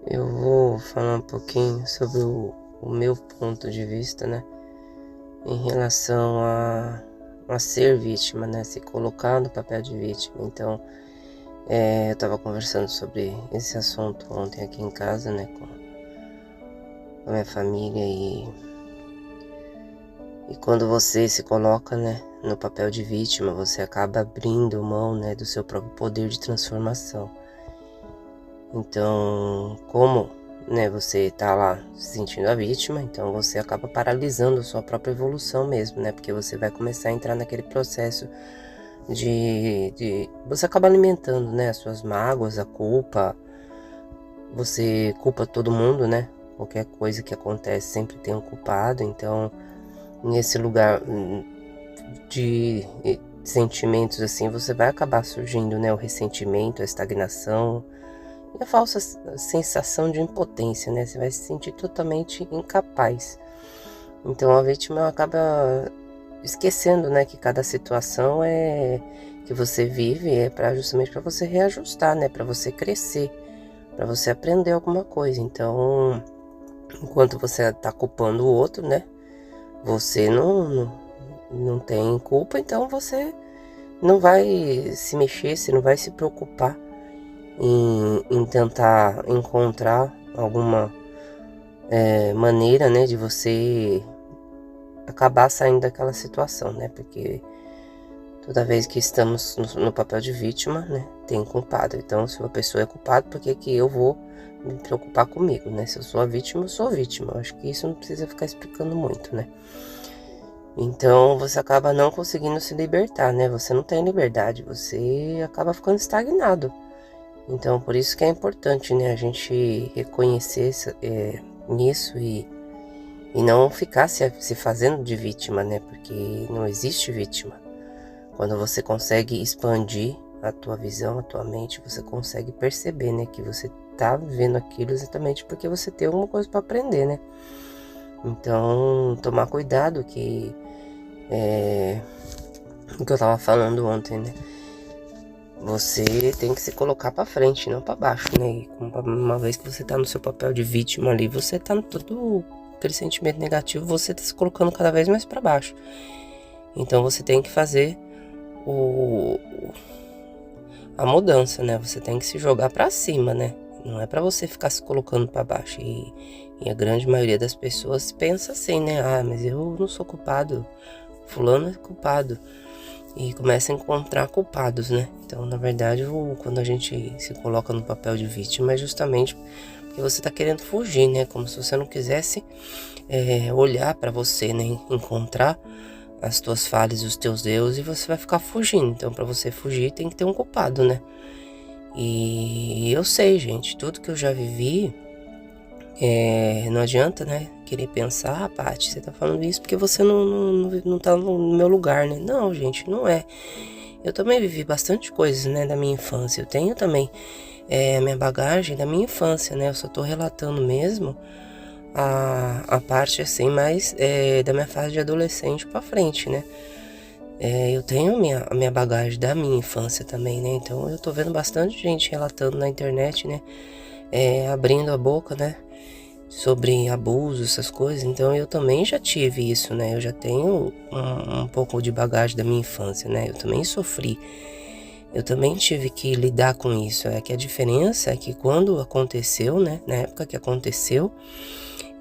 Eu vou falar um pouquinho sobre o meu ponto de vista, né? Em relação a ser vítima, né? Se colocar no papel de vítima. Então, eu tava conversando sobre esse assunto ontem aqui em casa, né? Com a minha família e quando você se coloca, né? No papel de vítima, você acaba abrindo mão, né? Do seu próprio poder de transformação. Então, como, né, você tá lá se sentindo a vítima, então você acaba paralisando a sua própria evolução mesmo, né? Porque você vai começar a entrar naquele processo de você acaba alimentando, né, as suas mágoas, a culpa. Você culpa todo mundo, né? Qualquer coisa que acontece sempre tem um culpado. Então, nesse lugar de sentimentos assim, você vai acabar surgindo, né, o ressentimento, a estagnação e a falsa sensação de impotência, né? Você vai se sentir totalmente incapaz. Então a vítima acaba esquecendo, né, que cada situação que você vive é para justamente para você reajustar, né, para você crescer, para você aprender alguma coisa. Então, enquanto você está culpando o outro, né, você não tem culpa, então você não vai se mexer, você não vai se preocupar em tentar encontrar alguma maneira, né, de você acabar saindo daquela situação, né, porque toda vez que estamos no papel de vítima, né, tem culpado. Então, se uma pessoa é culpada, por que que eu vou me preocupar comigo, né? Se eu sou a vítima, eu sou a vítima. Eu acho que isso não precisa ficar explicando muito, né? Então, você acaba não conseguindo se libertar, né? Você não tem liberdade, você acaba ficando estagnado. Então, por isso que é importante, né, a gente reconhecer isso e não ficar se fazendo de vítima, né? Porque não existe vítima. Quando você consegue expandir a tua visão, a tua mente, você consegue perceber, né, que você tá vendo aquilo exatamente porque você tem alguma coisa para aprender, né? Então, tomar cuidado que o que eu tava falando ontem, né? Você tem que se colocar para frente, não para baixo, né? E uma vez que você tá no seu papel de vítima ali, você tá no todo aquele sentimento negativo, você tá se colocando cada vez mais para baixo. Então você tem que fazer o a mudança, né? Você tem que se jogar para cima, né? Não é para você ficar se colocando para baixo. E a grande maioria das pessoas pensa assim, né? Ah, mas eu não sou culpado, fulano é culpado. E começa a encontrar culpados, né? Então, na verdade, quando a gente se coloca no papel de vítima é justamente porque você tá querendo fugir, né? Como se você não quisesse olhar para você, né? Encontrar as tuas falhas e os teus erros e você vai ficar fugindo. Então, para você fugir, tem que ter um culpado, né? E eu sei, gente, tudo que eu já vivi, não adianta, né? Querer pensar, Paty, você tá falando isso porque você não tá no meu lugar, né? Não, gente, não é. Eu também vivi bastante coisas, né, da minha infância. Eu tenho também a minha bagagem da minha infância, né? Eu só tô relatando mesmo a parte, assim, mais da minha fase de adolescente pra frente, né? Eu tenho a minha bagagem da minha infância também, né? Então eu tô vendo bastante gente relatando na internet, né? Abrindo a boca, né? Sobre abuso, essas coisas. Então eu também já tive isso, né? Eu já tenho um pouco de bagagem da minha infância, né? Eu também sofri. Eu também tive que lidar com isso. É que a diferença é que quando aconteceu, né? Na época que aconteceu,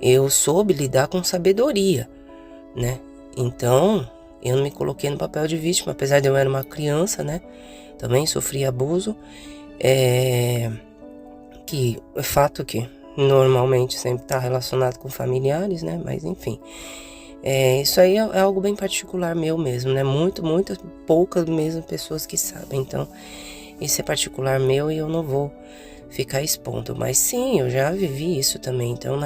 eu soube lidar com sabedoria, né? Então, eu não me coloquei no papel de vítima, apesar de eu era uma criança, né? Também sofri abuso, que é fato que normalmente sempre está relacionado com familiares, né? Mas enfim, isso aí é algo bem particular meu mesmo, né? Muitas, poucas mesmo pessoas que sabem. Então, isso é particular meu e eu não vou ficar expondo. Mas sim, eu já vivi isso também. Então,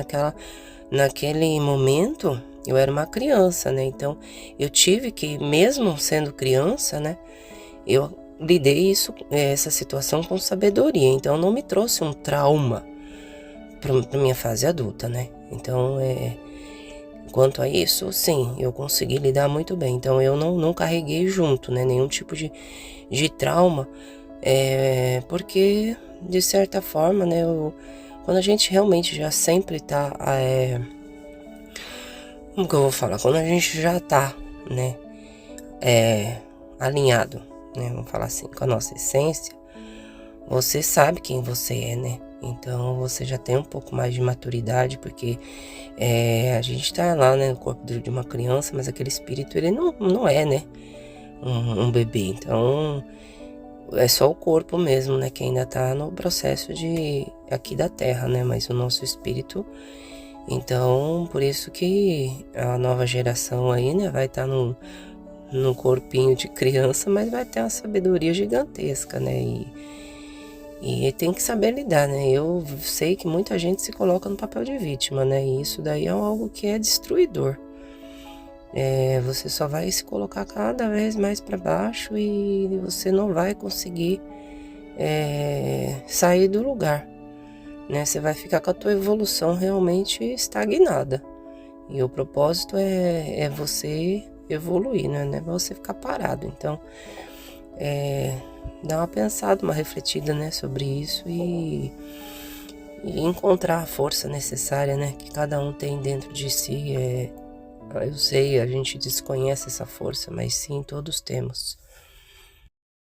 naquele momento, eu era uma criança, né? Então, eu tive que, mesmo sendo criança, né? Eu lidei essa situação com sabedoria. Então, não me trouxe um trauma para minha fase adulta, né? Então, quanto a isso, sim, eu consegui lidar muito bem. Então, eu não carreguei junto, né? Nenhum tipo de trauma, porque, de certa forma, né? Quando a gente realmente já sempre tá, como que eu vou falar? Quando a gente já tá, né, alinhado, né, vamos falar assim, com a nossa essência, você sabe quem você é, né? Então você já tem um pouco mais de maturidade, porque a gente tá lá, né, no corpo de uma criança, mas aquele espírito, ele não é, né, um bebê. Então é só o corpo mesmo, né, que ainda tá no processo de aqui da Terra, né, mas o nosso espírito, então por isso que a nova geração aí, né, vai estar no corpinho de criança, mas vai ter uma sabedoria gigantesca, né, e tem que saber lidar, né? Eu sei que muita gente se coloca no papel de vítima, né? E isso daí é algo que é destruidor. Você só vai se colocar cada vez mais para baixo e você não vai conseguir sair do lugar, né? Você vai ficar com a tua evolução realmente estagnada. E o propósito é você evoluir, né? Não é você ficar parado. Então, dá uma pensada, uma refletida, né, sobre isso e encontrar a força necessária, né, que cada um tem dentro de si. Eu sei, a gente desconhece essa força, mas sim, todos temos.